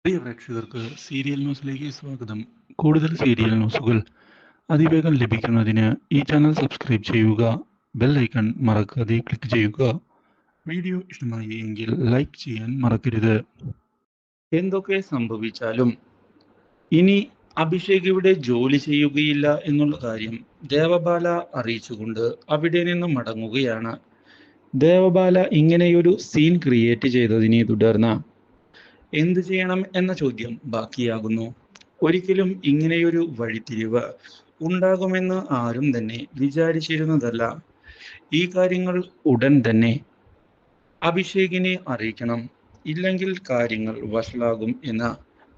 പ്രിയ പ്രേക്ഷകർക്ക് സീരിയൽ ന്യൂസിലേക്ക് സ്വാഗതം. കൂടുതൽ സീരിയൽ ന്യൂസുകൾ അതിവേഗം ലഭിക്കുന്നതിന് ഈ ചാനൽ സബ്സ്ക്രൈബ് ചെയ്യുക. ബെൽ ഐക്കൺ മറക്കാതെ ക്ലിക്ക് ചെയ്യുക. വീഡിയോ ഇഷ്ടമായി എങ്കിൽ ലൈക്ക് ചെയ്യാൻ മറക്കരുത്. എന്തൊക്കെ സംഭവിച്ചാലും ഇനി അഭിഷേക് ഇവിടെ ജോലി ചെയ്യുകയില്ല എന്നുള്ള കാര്യം ദേവബാല അറിയിച്ചുകൊണ്ട് അവിടെ നിന്ന് മടങ്ങുകയാണ്. ദേവബാല ഇങ്ങനെയൊരു സീൻ ക്രിയേറ്റ് ചെയ്തതിനെ തുടർന്ന് എന്തു ചെയ്യണം എന്ന ചോദ്യം ബാക്കിയാകുന്നു. ഒരിക്കലും ഇങ്ങനെയൊരു വഴിത്തിരിവ് ഉണ്ടാകുമെന്ന് ആരും തന്നെ വിചാരിച്ചിരുന്നതല്ല. ഈ കാര്യങ്ങൾ ഉടൻ തന്നെ അഭിഷേകിനെ അറിയിക്കണം, ഇല്ലെങ്കിൽ കാര്യങ്ങൾ വഷളാകും എന്ന്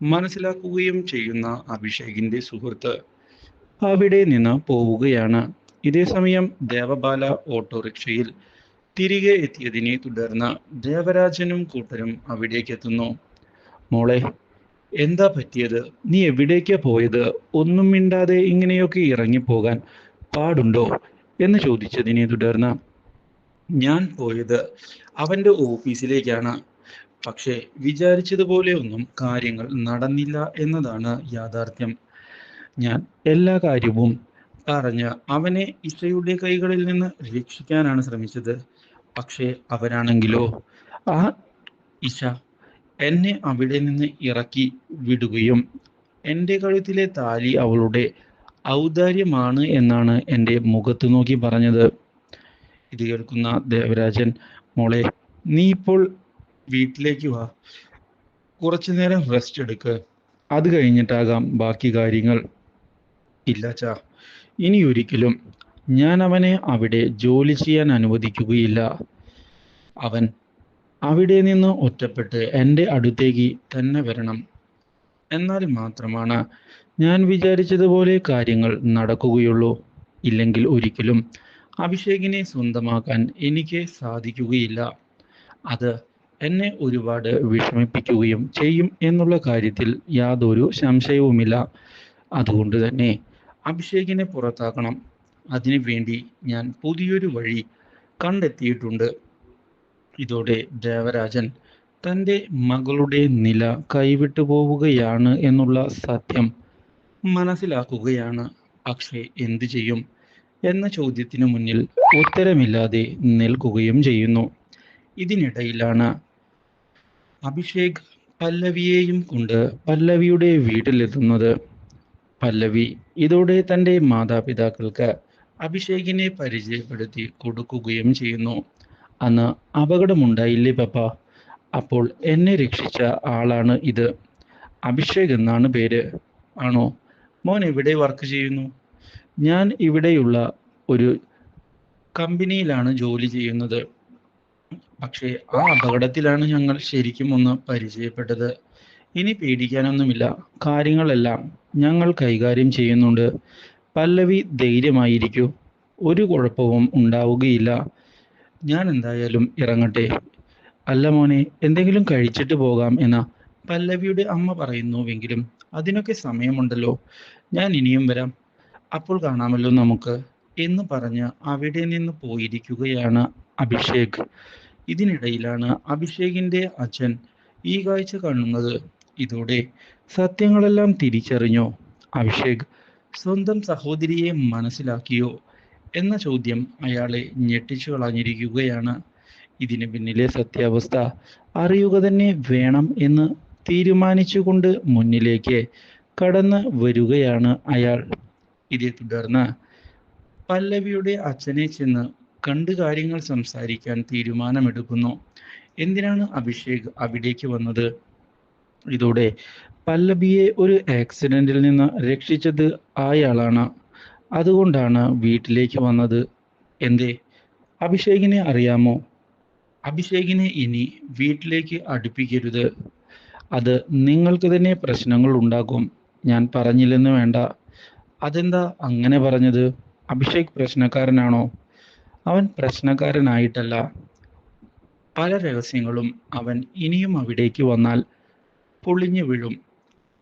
മനസ്സിലാക്കുകയും ചെയ്യുന്ന അഭിഷേകിന്റെ സുഹൃത്ത് അവിടെ നിന്ന് പോവുകയാണ്. ഇതേസമയം ദേവബാല ഓട്ടോറിക്ഷയിൽ തിരികെ എത്തിയതിനെ തുടർന്ന് ദേവരാജനും കൂട്ടരും അവിടേക്ക് എത്തുന്നു. മോളെ, എന്താ പറ്റിയത്? നീ എവിടേക്കാ പോയത്? ഒന്നും മിണ്ടാതെ ഇങ്ങനെയൊക്കെ ഇറങ്ങിപ്പോകാൻ പാടുണ്ടോ എന്ന് ചോദിച്ചതിനെ തുടർന്ന് ഞാൻ പോയത് അവന്റെ ഓഫീസിലേക്കാണ്. പക്ഷേ വിചാരിച്ചതുപോലെ ഒന്നും കാര്യങ്ങൾ നടന്നില്ല എന്നതാണ് യാഥാർത്ഥ്യം. ഞാൻ എല്ലാ കാര്യവും പറഞ്ഞ് അവനെ ഇഷയുടെ കൈകളിൽ നിന്ന് രക്ഷിക്കാനാണ് ശ്രമിച്ചത്. പക്ഷേ അവരാണെങ്കിലോ, ആ ഇഷ എന്നെ അവിടെ നിന്ന് ഇറക്കി വിടുകയും എൻ്റെ കഴുത്തിലെ താലി അവളുടെ ഔദാര്യമാണ് എന്നാണ് എൻ്റെ മുഖത്ത് നോക്കി പറഞ്ഞത്. ഇത് കേൾക്കുന്ന ദേവരാജൻ, മോളെ, നീ ഇപ്പോൾ വീട്ടിലേക്ക് വാ, കുറച്ചു നേരം റെസ്റ്റ് എടുക്ക്, അത് കഴിഞ്ഞിട്ടാകാം ബാക്കി കാര്യങ്ങൾ. ഇല്ല ചാ, ഇനി ഒരിക്കലും ഞാൻ അവനെ അവിടെ ജോലി ചെയ്യാൻ അനുവദിക്കുകയില്ല. അവൻ അവിടെ നിന്ന് ഒറ്റപ്പെട്ട് എൻ്റെ അടുത്തേക്ക് തന്നെ വരണം. എന്നാൽ മാത്രമാണ് ഞാൻ വിചാരിച്ചതുപോലെ കാര്യങ്ങൾ നടക്കുകയുള്ളൂ. ഇല്ലെങ്കിൽ ഒരിക്കലും അഭിഷേകിനെ സ്വന്തമാക്കാൻ എനിക്ക് സാധിക്കുകയില്ല. അത് എന്നെ ഒരുപാട് വിഷമിപ്പിക്കുകയും ചെയ്യും എന്നുള്ള കാര്യത്തിൽ യാതൊരു സംശയവുമില്ല. അതുകൊണ്ട് തന്നെ അഭിഷേകിനെ പുറത്താക്കണം. അതിനു വേണ്ടി ഞാൻ പുതിയൊരു വഴി കണ്ടെത്തിയിട്ടുണ്ട്. ഇതോടെ ദേവരാജൻ തൻ്റെ മകളുടെ നില കൈവിട്ടു പോവുകയാണ് എന്നുള്ള സത്യം മനസ്സിലാക്കുകയാണ്. പക്ഷേ എന്തു ചെയ്യും എന്ന ചോദ്യത്തിനു മുന്നിൽ ഉത്തരമില്ലാതെ നിൽക്കുകയും ചെയ്യുന്നു. ഇതിനിടയിലാണ് അഭിഷേക് പല്ലവിയെയും കൊണ്ട് പല്ലവിയുടെ വീട്ടിലെത്തുന്നത്. പല്ലവി ഇതോടെ തൻ്റെ മാതാപിതാക്കൾക്ക് അഭിഷേകിനെ പരിചയപ്പെടുത്തി കൊടുക്കുകയും ചെയ്യുന്നു. അന്ന് അപകടമുണ്ടായില്ലേ പപ്പ? അപ്പോൾ എന്നെ രക്ഷിച്ച ആളാണ് ഇത്. അഭിഷേക് എന്നാണ് പേര്. ആണോ? മോൻ എവിടെ വർക്ക് ചെയ്യുന്നു? ഞാൻ ഇവിടെയുള്ള ഒരു കമ്പനിയിലാണ് ജോലി ചെയ്യുന്നത്. പക്ഷേ ആ അപകടത്തിലാണ് ഞങ്ങൾ ശരിക്കും ഒന്ന് പരിചയപ്പെട്ടത്. ഇനി പേടിക്കാനൊന്നുമില്ല, കാര്യങ്ങളെല്ലാം ഞങ്ങൾ കൈകാര്യം ചെയ്യുന്നുണ്ട്. പല്ലവി ധൈര്യമായിരിക്കൂ, ഒരു കുഴപ്പവും ഉണ്ടാവുകയില്ല. ഞാൻ എന്തായാലും ഇറങ്ങട്ടെ. അല്ല മോനെ, എന്തെങ്കിലും കഴിച്ചിട്ട് പോകാം എന്ന് പല്ലവിയുടെ അമ്മ പറയുന്നുവെങ്കിലും അതിനൊക്കെ സമയമുണ്ടല്ലോ, ഞാൻ ഇനിയും വരാം, അപ്പോൾ കാണാമല്ലോ നമുക്ക് എന്ന് പറഞ്ഞ് അവിടെ നിന്ന് പോയിരിക്കുകയാണ് അഭിഷേക്. ഇതിനിടയിലാണ് അഭിഷേകിന്റെ അച്ഛൻ ഈ കാഴ്ച കാണുന്നത്. ഇതോടെ സത്യങ്ങളെല്ലാം തിരിച്ചറിഞ്ഞോ അഭിഷേക്? സ്വന്തം സഹോദരിയെ മനസ്സിലാക്കിയോ എന്ന ചോദ്യം അയാളെ ഞെട്ടിച്ചു കളഞ്ഞിരിക്കുകയാണ്. ഇതിന് പിന്നിലെ സത്യാവസ്ഥ അറിയുക തന്നെ വേണം എന്ന് തീരുമാനിച്ചുകൊണ്ട് മുന്നിലേക്ക് കടന്ന് വരികയാണ് അയാൾ. ഇതേ തുടർന്ന് പല്ലവിയുടെ അച്ഛനെ ചെന്ന് കണ്ട് കാര്യങ്ങൾ സംസാരിക്കാൻ തീരുമാനമെടുക്കുന്നു. എന്തിനാണ് അഭിഷേക് അവിടേക്ക് വന്നത്? ഇതോടെ പല്ലവിയെ ഒരു ആക്സിഡന്റിൽ നിന്ന് രക്ഷിച്ചത് അയാളാണ്. അതുകൊണ്ടാണ് വീട്ടിലേക്ക് വന്നത്. എന്തേ, അഭിഷേകിനെ അറിയാമോ? അഭിഷേകിനെ ഇനി വീട്ടിലേക്ക് അടുപ്പിക്കരുത്, അത് നിങ്ങൾക്ക് തന്നെ പ്രശ്നങ്ങൾ ഉണ്ടാക്കും. ഞാൻ പറഞ്ഞില്ലെന്ന് വേണ്ട. അതെന്താ അങ്ങനെ പറഞ്ഞത്? അഭിഷേക് പ്രശ്നക്കാരനാണോ? അവൻ പ്രശ്നക്കാരനായിട്ടല്ല, പല രഹസ്യങ്ങളും അവൻ ഇനിയും അവിടേക്ക് വന്നാൽ പൊളിഞ്ഞു വീഴും.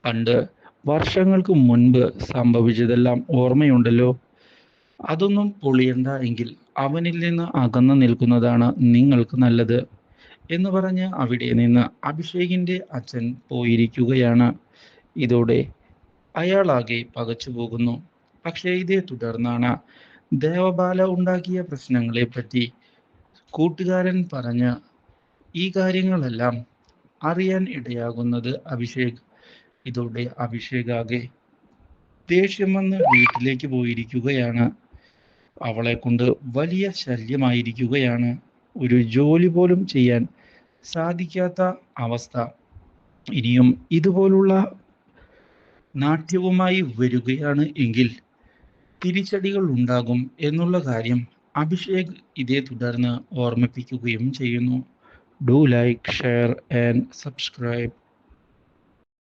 പണ്ട് വർഷങ്ങൾക്ക് മുൻപ് സംഭവിച്ചതെല്ലാം ഓർമ്മയുണ്ടല്ലോ. അതൊന്നും പൊളിയണ്ട എങ്കിൽ അവനിൽ നിന്ന് അകന്നു നിൽക്കുന്നതാണ് നിങ്ങൾക്ക് നല്ലത്. എന്ന് പറഞ്ഞ് അവിടെ നിന്ന് അഭിഷേകിന്റെ അച്ഛൻ പോയിരിക്കുകയാണ്. ഇതോടെ അയാളാകെ പകച്ചുപോകുന്നു. പക്ഷേ ഇതേ തുടർന്നാണ് ദേവബാല ഉണ്ടാക്കിയ പ്രശ്നങ്ങളെപ്പറ്റി കൂട്ടുകാരൻ പറഞ്ഞ് ഈ കാര്യങ്ങളെല്ലാം അറിയാൻ ഇടയാകുന്നത് അഭിഷേക്. ഇതോടെ അഭിഷേക് ആകെ ദേഷ്യം വന്ന് വീട്ടിലേക്ക് പോയിരിക്കുകയാണ്. അവളെ കൊണ്ട് വലിയ ശല്യമായിരിക്കുകയാണ്. ഒരു ജോലി പോലും ചെയ്യാൻ സാധിക്കാത്ത അവസ്ഥ. ഇനിയും ഇതുപോലുള്ള നാട്യവുമായി വരികയാണ് എങ്കിൽ തിരിച്ചടികൾ ഉണ്ടാകും എന്നുള്ള കാര്യം അഭിഷേക് ഇതേ തുടർന്ന് ഓർമ്മിപ്പിക്കുകയും ചെയ്യുന്നു. Do like, share and subscribe.